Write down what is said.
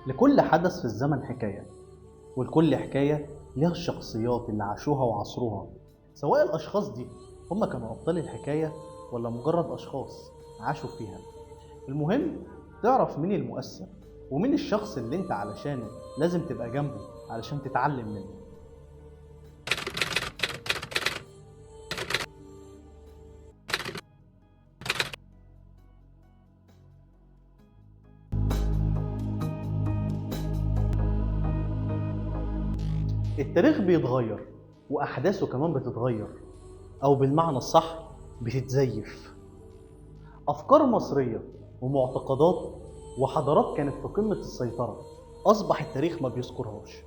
لكل حدث في الزمن حكاية، ولكل حكاية ليها الشخصيات اللي عاشوها وعصروها. سواء الأشخاص دي هم كانوا أبطال الحكاية ولا مجرد أشخاص عاشوا فيها. المهم تعرف مين المؤثر ومين الشخص اللي انت علشانه لازم تبقى جنبه علشان تتعلم منه. التاريخ بيتغير وأحداثه كمان بتتغير، أو بالمعنى الصح بتتزيف. أفكار مصرية ومعتقدات وحضارات كانت في قمة السيطرة أصبح التاريخ ما بيذكرهاش.